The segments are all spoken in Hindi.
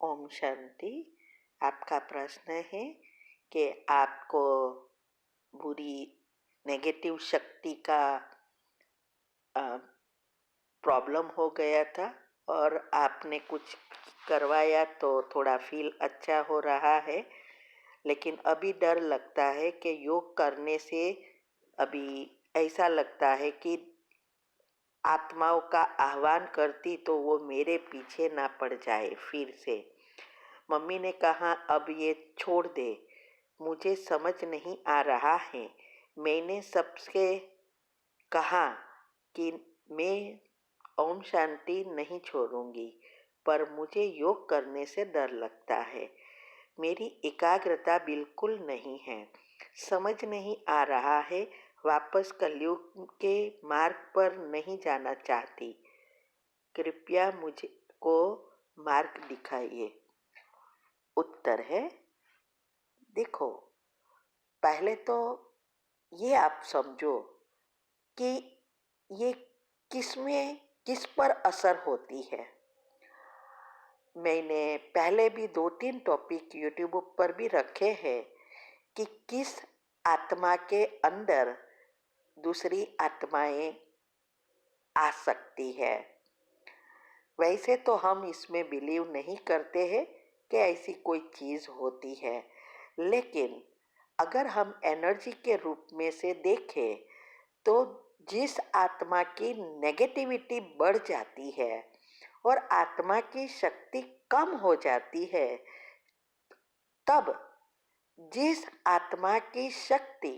ओम शांति। आपका प्रश्न है कि आपको बुरी नेगेटिव शक्ति का प्रॉब्लम हो गया था और आपने कुछ करवाया तो थोड़ा फील अच्छा हो रहा है, लेकिन अभी डर लगता है कि योग करने से अभी ऐसा लगता है कि आत्माओं का आह्वान करती तो वो मेरे पीछे ना पड़ जाए फिर से। मम्मी ने कहा अब ये छोड़ दे, मुझे समझ नहीं आ रहा है। मैंने सबसे कहा कि मैं ओम शांति नहीं छोड़ूंगी, पर मुझे योग करने से डर लगता है। मेरी एकाग्रता बिल्कुल नहीं है, समझ नहीं आ रहा है, वापस कलयुग के मार्ग पर नहीं जाना चाहती। कृपया मुझको मार्ग दिखाइए। उत्तर है, देखो, पहले तो ये आप समझो कि ये किस पर असर होती है। मैंने पहले भी 2-3 टॉपिक यूट्यूब पर भी रखे हैं कि किस आत्मा के अंदर दूसरी आत्माएं आ सकती है। वैसे तो हम इसमें बिलीव नहीं करते हैं कि ऐसी कोई चीज़ होती है, लेकिन अगर हम एनर्जी के रूप में से देखें तो जिस आत्मा की नेगेटिविटी बढ़ जाती है और आत्मा की शक्ति कम हो जाती है, तब जिस आत्मा की शक्ति,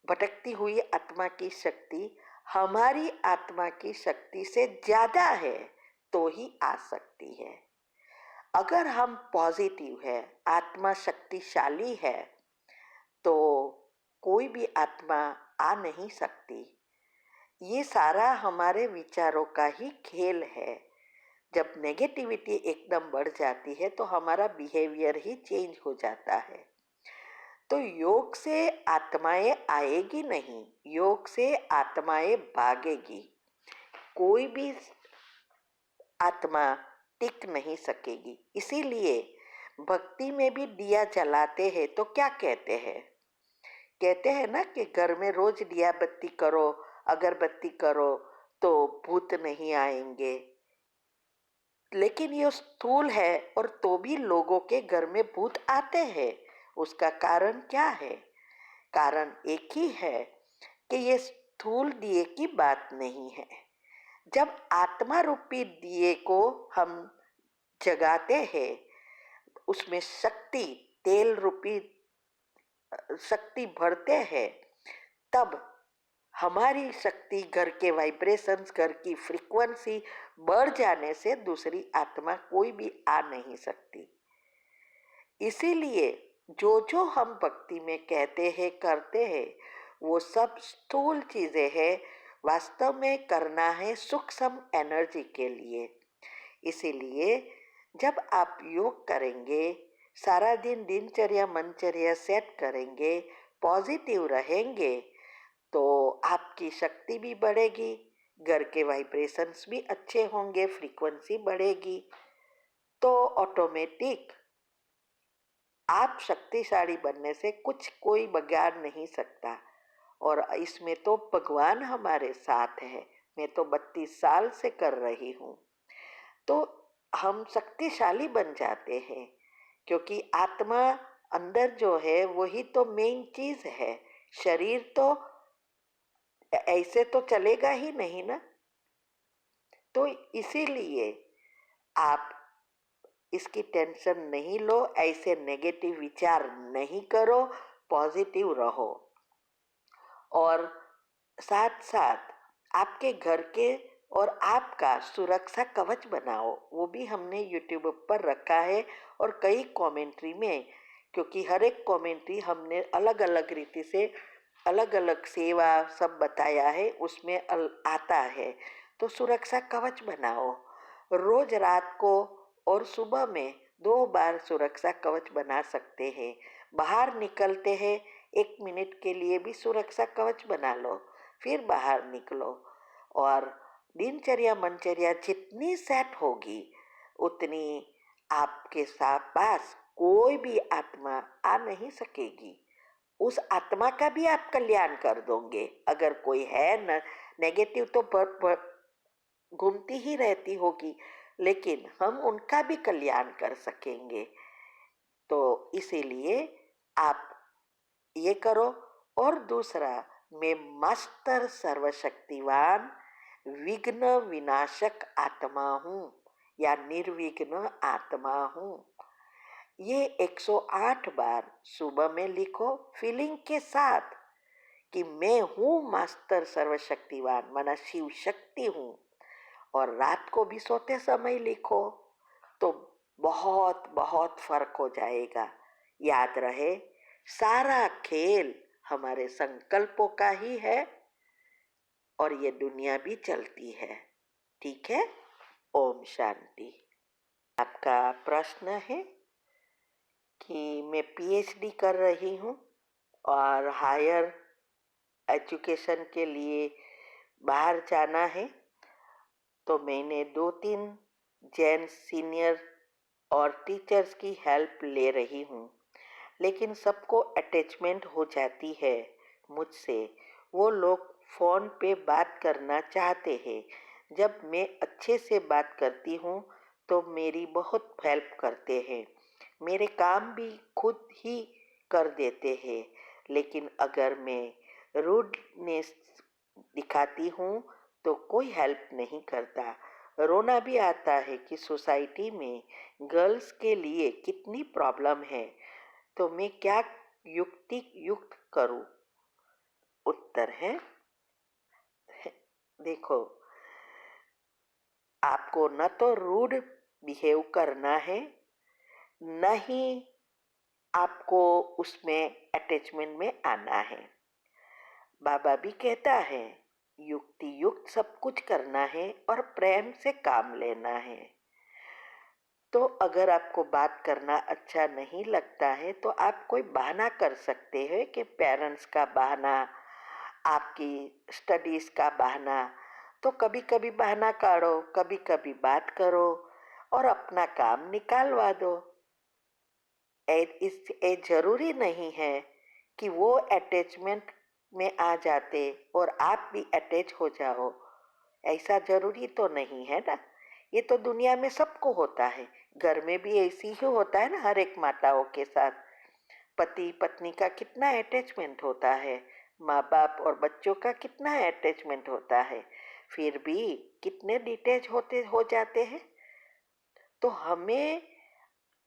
भटकती हुई आत्मा की शक्ति हमारी आत्मा की शक्ति से ज़्यादा है तो ही आ सकती है। अगर हम पॉजिटिव है, आत्मा शक्तिशाली है, तो कोई भी आत्मा आ नहीं सकती। ये सारा हमारे विचारों का ही खेल है। जब नेगेटिविटी एकदम बढ़ जाती है तो हमारा बिहेवियर ही चेंज हो जाता है। तो योग से आत्माएं आएगी नहीं, योग से आत्माएं भागेगी। कोई भी आत्मा टिक नहीं सकेगी। इसीलिए भक्ति में भी दिया जलाते हैं तो क्या कहते हैं? कहते हैं ना कि घर में रोज दिया बत्ती करो, अगरबत्ती करो तो भूत नहीं आएंगे। लेकिन ये स्थूल है और तो भी लोगों के घर में भूत आते हैं। उसका कारण क्या है? कारण एक ही है कि ये स्थूल दिए की बात नहीं है। जब आत्मा रूपी दिए को हम जगाते हैं, उसमें शक्ति, तेल रूपी शक्ति भरते हैं, तब हमारी शक्ति, घर के वाइब्रेशंस, घर की फ्रीक्वेंसी बढ़ जाने से दूसरी आत्मा कोई भी आ नहीं सकती। इसीलिए जो जो हम भक्ति में कहते हैं, करते हैं, वो सब स्थूल चीजें हैं। वास्तव में करना है सूक्ष्म एनर्जी के लिए। इसीलिए जब आप योग करेंगे, सारा दिन दिनचर्या मनचर्या सेट करेंगे, पॉजिटिव रहेंगे, तो आपकी शक्ति भी बढ़ेगी, घर के वाइब्रेशंस भी अच्छे होंगे, फ्रीक्वेंसी बढ़ेगी, तो ऑटोमेटिक आप शक्तिशाली बनने से कुछ कोई बिगाड़ नहीं सकता। और इसमें तो भगवान हमारे साथ है। मैं तो 32 साल से कर रही हूँ, तो हम शक्तिशाली बन जाते हैं, क्योंकि आत्मा अंदर जो है वही तो मेन चीज है। शरीर तो ऐसे तो चलेगा ही नहीं ना। तो इसीलिए आप इसकी टेंशन नहीं लो, ऐसे नेगेटिव विचार नहीं करो, पॉजिटिव रहो। और साथ साथ आपके घर के और आपका सुरक्षा कवच बनाओ। वो भी हमने यूट्यूब पर रखा है और कई कमेंट्री में, क्योंकि हर एक कमेंट्री हमने अलग अलग रीति से अलग अलग सेवा सब बताया है, उसमें आता है। तो सुरक्षा कवच बनाओ। रोज रात को और सुबह में 2 बार सुरक्षा कवच बना सकते हैं। बाहर निकलते हैं 1 मिनट के लिए भी सुरक्षा कवच बना लो, फिर बाहर निकलो। और दिनचर्या मनचर्या जितनी सेट होगी उतनी आपके साथ पास कोई भी आत्मा आ नहीं सकेगी। उस आत्मा का भी आप कल्याण कर दोगे। अगर कोई है न नेगेटिव तो घूमती ही रहती होगी, लेकिन हम उनका भी कल्याण कर सकेंगे। तो इसीलिए आप ये करो। और दूसरा, मैं मास्टर सर्वशक्तिवान विघ्न विनाशक आत्मा हूँ या निर्विघ्न आत्मा हूँ। ये 108 बार सुबह में लिखो फीलिंग के साथ कि मैं हूँ मास्टर सर्वशक्तिवान, माना शिव शक्ति हूँ। और रात को भी सोते समय लिखो तो बहुत बहुत फर्क हो जाएगा। याद रहे, सारा खेल हमारे संकल्पों का ही है और ये दुनिया भी चलती है। ठीक है? ओम शांति। आपका प्रश्न है कि मैं पीएचडी कर रही हूँ और हायर एजुकेशन के लिए बाहर जाना है, तो मैंने 2-3 जैन सीनियर और टीचर्स की हेल्प ले रही हूँ, लेकिन सबको अटैचमेंट हो जाती है मुझसे। वो लोग फ़ोन पे बात करना चाहते हैं। जब मैं अच्छे से बात करती हूँ तो मेरी बहुत हेल्प करते हैं, मेरे काम भी खुद ही कर देते हैं। लेकिन अगर मैं रूडनेस दिखाती हूँ तो कोई हेल्प नहीं करता। रोना भी आता है कि सोसाइटी में गर्ल्स के लिए कितनी प्रॉब्लम है, तो मैं क्या युक्ति युक्त करूं? उत्तर है, देखो, आपको न तो रूड बिहेव करना है, न ही आपको उसमें अटैचमेंट में आना है। बाबा भी कहता है युक्ति युक्त सब कुछ करना है और प्रेम से काम लेना है। तो अगर आपको बात करना अच्छा नहीं लगता है तो आप कोई बहाना कर सकते हैं कि पेरेंट्स का बहाना, आपकी स्टडीज़ का बहाना। तो कभी कभी बहाना काढ़ो, कभी कभी बात करो और अपना काम निकालवा दो। ये जरूरी नहीं है कि वो अटैचमेंट में आ जाते और आप भी अटैच हो जाओ। ऐसा जरूरी तो नहीं है ना। ये तो दुनिया में सबको होता है, घर में भी ऐसी ही होता है ना। हर एक माताओं के साथ पति पत्नी का कितना अटैचमेंट होता है, माँ बाप और बच्चों का कितना अटैचमेंट होता है, फिर भी कितने डिटैच होते हो जाते हैं। तो हमें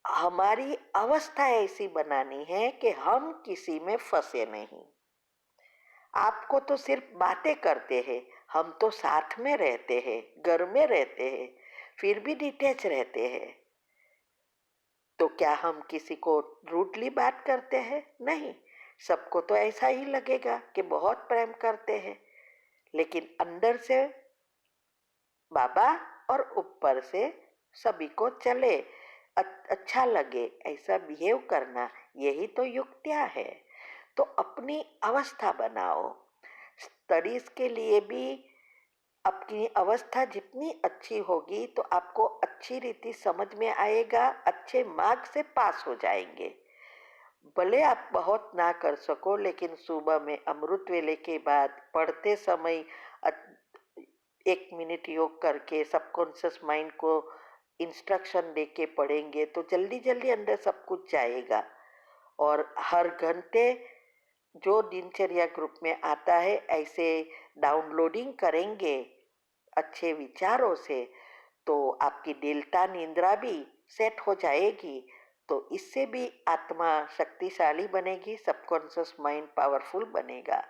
हमारी अवस्था ऐसी बनानी है कि हम किसी में फंसे नहीं। आपको तो सिर्फ बातें करते हैं, हम तो साथ में रहते हैं, घर में रहते हैं, फिर भी डिटैच रहते हैं। तो क्या हम किसी को रूडली बात करते हैं? नहीं। सबको तो ऐसा ही लगेगा कि बहुत प्रेम करते हैं, लेकिन अंदर से बाबा और ऊपर से सभी को चले, अच्छा लगे ऐसा बिहेव करना, यही तो युक्तियाँ है। तो अपनी अवस्था बनाओ। स्टडीज के लिए भी अपनी अवस्था जितनी अच्छी होगी तो आपको अच्छी रीति समझ में आएगा, अच्छे मार्क्स से पास हो जाएंगे। भले आप बहुत ना कर सको, लेकिन सुबह में अमृत वेले के बाद पढ़ते समय 1 मिनट योग करके सबकॉन्शियस माइंड को इंस्ट्रक्शन दे के पढ़ेंगे तो जल्दी जल्दी अंदर सब कुछ जाएगा। और हर घंटे जो दिनचर्या ग्रुप में आता है ऐसे डाउनलोडिंग करेंगे अच्छे विचारों से, तो आपकी डेल्टा निंद्रा भी सेट हो जाएगी। तो इससे भी आत्मा शक्तिशाली बनेगी, सबकॉन्शियस माइंड पावरफुल बनेगा।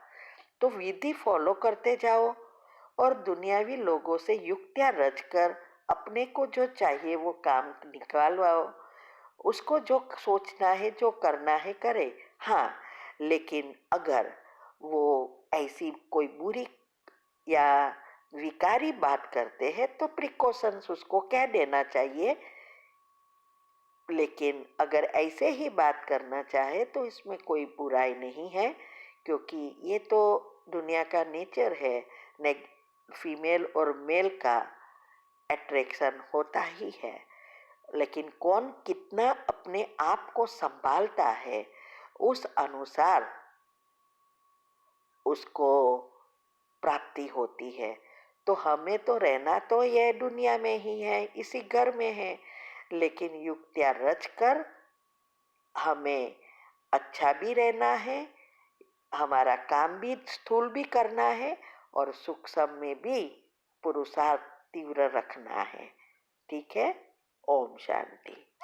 तो विधि फॉलो करते जाओ और दुनियावी लोगों से युक्तियाँ रचकर अपने को जो चाहिए वो काम निकालवाओ। उसको जो सोचना है, जो करना है करे। हाँ, लेकिन अगर वो ऐसी कोई बुरी या विकारी बात करते हैं तो प्रिकॉशंस उसको कह देना चाहिए। लेकिन अगर ऐसे ही बात करना चाहे तो इसमें कोई बुराई नहीं है, क्योंकि ये तो दुनिया का नेचर है। फीमेल और मेल का अट्रैक्शन होता ही है। लेकिन कौन कितना अपने आप को संभालता है, उस अनुसार उसको प्राप्ति होती है। तो हमें तो रहना तो यह दुनिया में ही है, इसी घर में है, लेकिन युक्तियाँ रच कर हमें अच्छा भी रहना है, हमारा काम भी स्थूल भी करना है और सूक्ष्म में भी पुरुषार्थ तीव्र रखना है। ठीक है। ओम शांति।